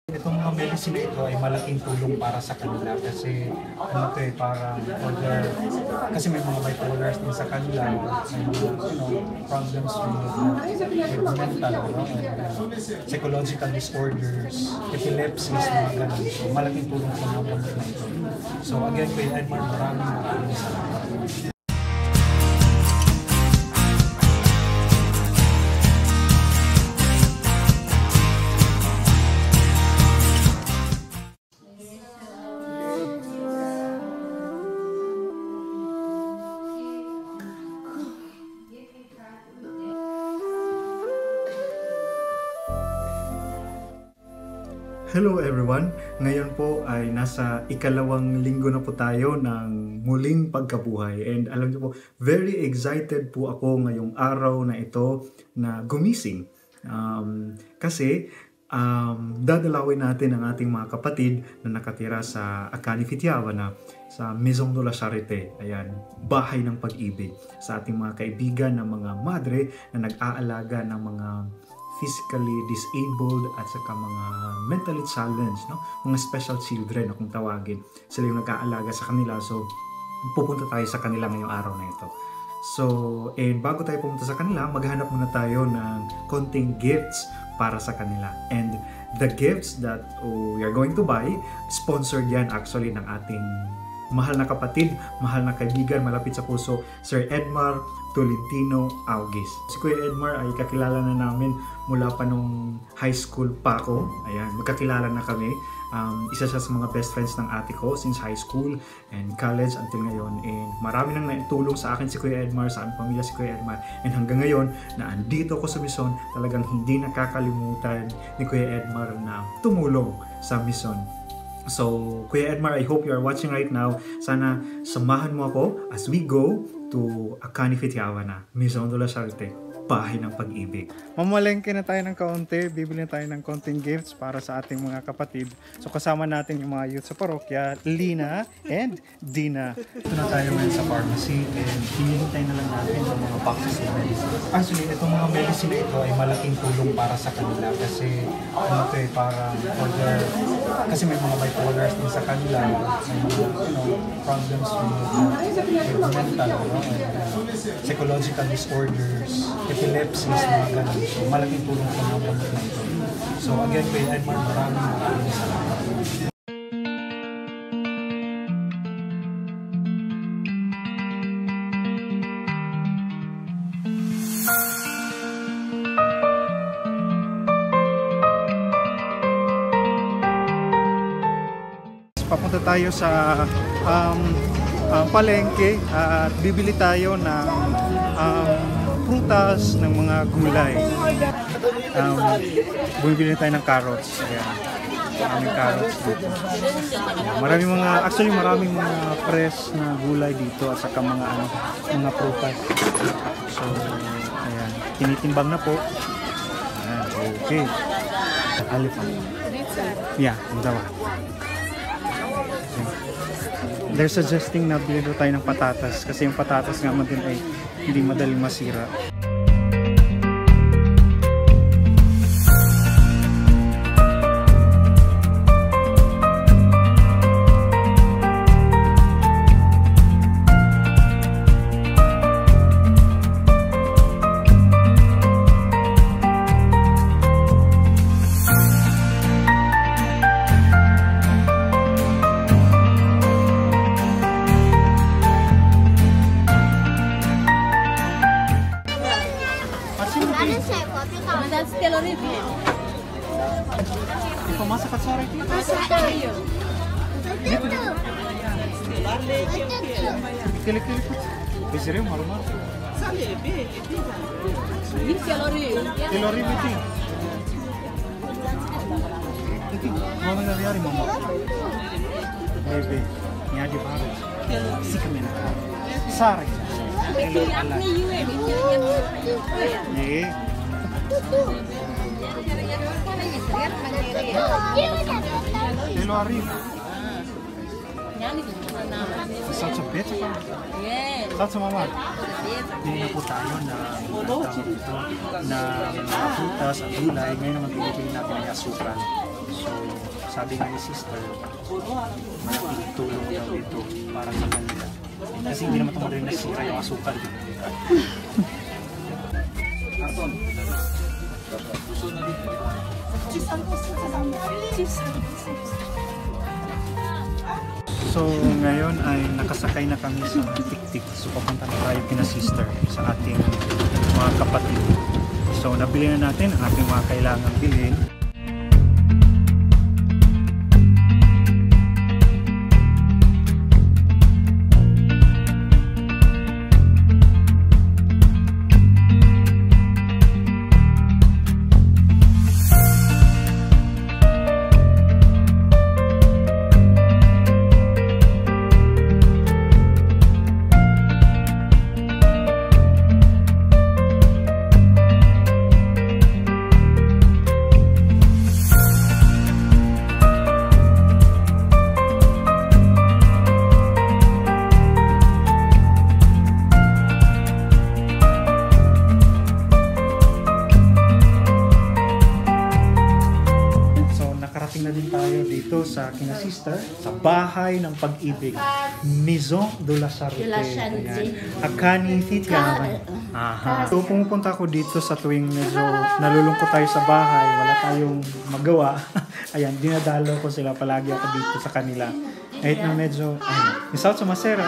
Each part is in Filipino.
Itong mga medicine na ito ay malaking tulong para sa kanila kasi ano to parang kasi may mga bipolars din sa kanila, may mga problems with mental, psychological disorders, epilepsies, mga ganun. So malaking tulong sa mga gamot na ito. So again, Kuya Edmar, maraming salamat. Hello everyone! Ngayon po ay nasa ikalawang linggo na po tayo ng muling pagkabuhay. And alam niyo po, very excited po ako ngayong araw na ito na gumising. Kasi dadalawin natin ang ating mga kapatid na nakatira sa Akani Fitiawana, sa Maison de la Charité. Ayan, bahay ng pag-ibig. Sa ating mga kaibigan na mga madre na nag-aalaga ng mga physically disabled at saka mga mentally challenged, no? Mga special children, kung tawagin. Sila yung nag-aalaga sa kanila. So, pupunta tayo sa kanila ngayong araw na ito. So, and bago tayo pumunta sa kanila, maghanap muna tayo ng konting gifts para sa kanila. And the gifts that we are going to buy, sponsored yan actually ng ating mahal na kapatid, mahal na kaibigan, malapit sa puso, Sir Edmar Tolentino Augis. Si Kuya Edmar ay kakilala na namin mula pa nung high school pa ako. Ayan, magkakilala na kami. Isa siya sa mga best friends ng ate ko since high school and college until ngayon. And marami nang naitulong sa akin si Kuya Edmar, sa aming pamilya si Kuya Edmar. And hanggang ngayon, na andito ako sa Mission, talagang hindi nakakalimutan ni Kuya Edmar na tumulong sa Mission. So, Kuya Edmar, I hope you are watching right now. Sana samahan mo ako as we go to Akani Fitiawana, Maison de la Charité, bahay ng pag-ibig. Mamalengke na tayo ng kaunti, bibili na tayo ng konting gifts para sa ating mga kapatid. So kasama natin yung mga youth sa parokya, Lina and Dina. Ito na tayo ngayon sa pharmacy and hinihintay na lang natin yung mga boxes ng medicine. Actually, itong mga medicine na ito ay malaking tulong para sa kanila kasi ano to parang kasi may mga bipolars din sa kanila, may mga problems with mental, psychological disorders, epilepsies, mga ganun. So malaking tulong sa mga gamot na ito. So again, Kuya Edmar, maraming salamat. Papunta tayo sa palengke at bibili tayo ng prutas, ng mga gulay. Bumibili tayo ng carrots. Ayan. Maraming carrots dito. Maraming mga fresh na gulay dito at saka mga prutas. So, ayan. Tinitimbang na po. Ayan. Okay. Elephant. Yeah, dawa. They're suggesting na bilhin tayo ng patatas kasi yung patatas nga din ay hindi madaling masira. Masak at sorry dito. Kili-kili po. Bisa rin, marumar. Kilori biti. Iti, mau nangyari mama. Bebe, niya di baru. Si kami na. Sorry. Iya. Hello, Arif. Saan sa pizza pa? Yes. Saan sa mama? Hindi na po tayo na prutas at gulay. Ngayon naman pinipili natin ay asukal. So, sabi nga ni sister, malaking tulong daw ito para sa kanila. Kasi hindi naman ito madaling nasira yung asukal. So ngayon ay nakasakay na kami sa tik-tik. So papunta na tayo kina sister sa ating mga kapatid. So nabili na natin ang ating mga kailangang bilhin. Na din tayo dito sa kina sister sa bahay ng pag-ibig, Maison de la Charité. Akani Thitian. Aha. So pumupunta ako dito sa tuwing medyo nalulungkot tayo sa bahay, wala tayong magawa. Ayan, dinadalo ko sila palagi ako dito sa kanila. Kahit na medyo yung South Sumasera,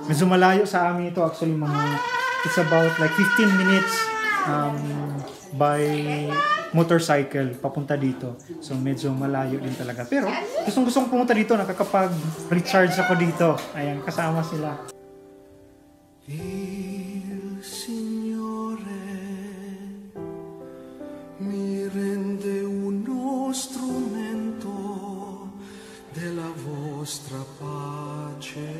medyo malayo sa amin ito actually it's about like 15 minutes by motorcycle papunta dito. So medyo malayo din talaga. Pero gustong pumunta dito, nakakapag-recharge ako dito. Ayan, kasama sila. Il Signore mi rende uno strumento della vostra pace.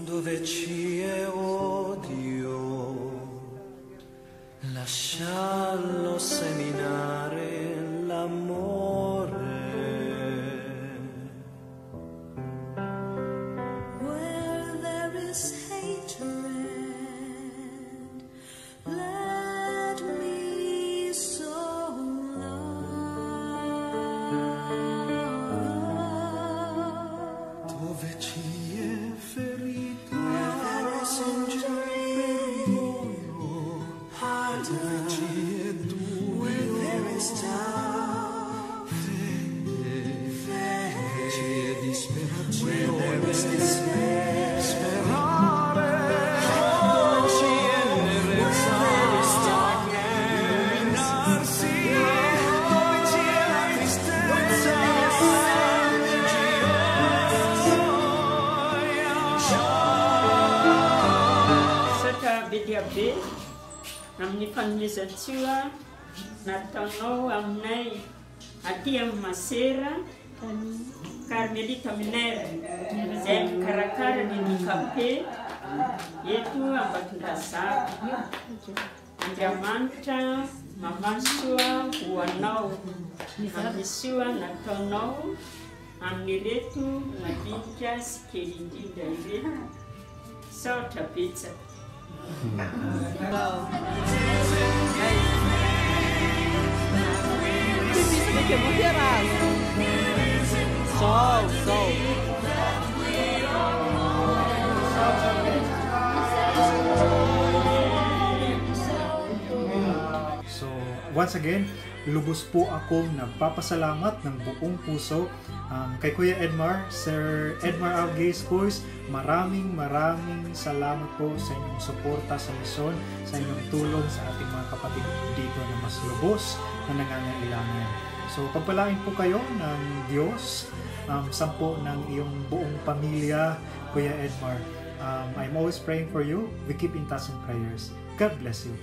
Dove c'è odio, lascialo seminare l'amore. Where there is hatred, let me sow love. Dove c'è ferita, Bidiabe, amin'ny fanomezantsika nataonao aminay aty amin'ny Masera Carmelita Minerva izay mikarakara ny handikape eto Ambatondrazaka. Andriamanitra mamasoa ho anao amin'ny soa nataonao amin'ireto madinika sy kely indrindra ireto. Saotra betsaka. Sol. So, once again, lubos po ako nagpapasalamat ng buong puso kay Kuya Edmar, Sir Edmar Algues Boys. Maraming salamat po sa inyong suporta sa misyon, sa inyong tulong sa ating mga kapatid dito na mas lubos na nangangailangan. So, pagpalain po kayo ng Diyos, sampo ng iyong buong pamilya, Kuya Edmar. I'm always praying for you. We keep in touch in prayers. God bless you.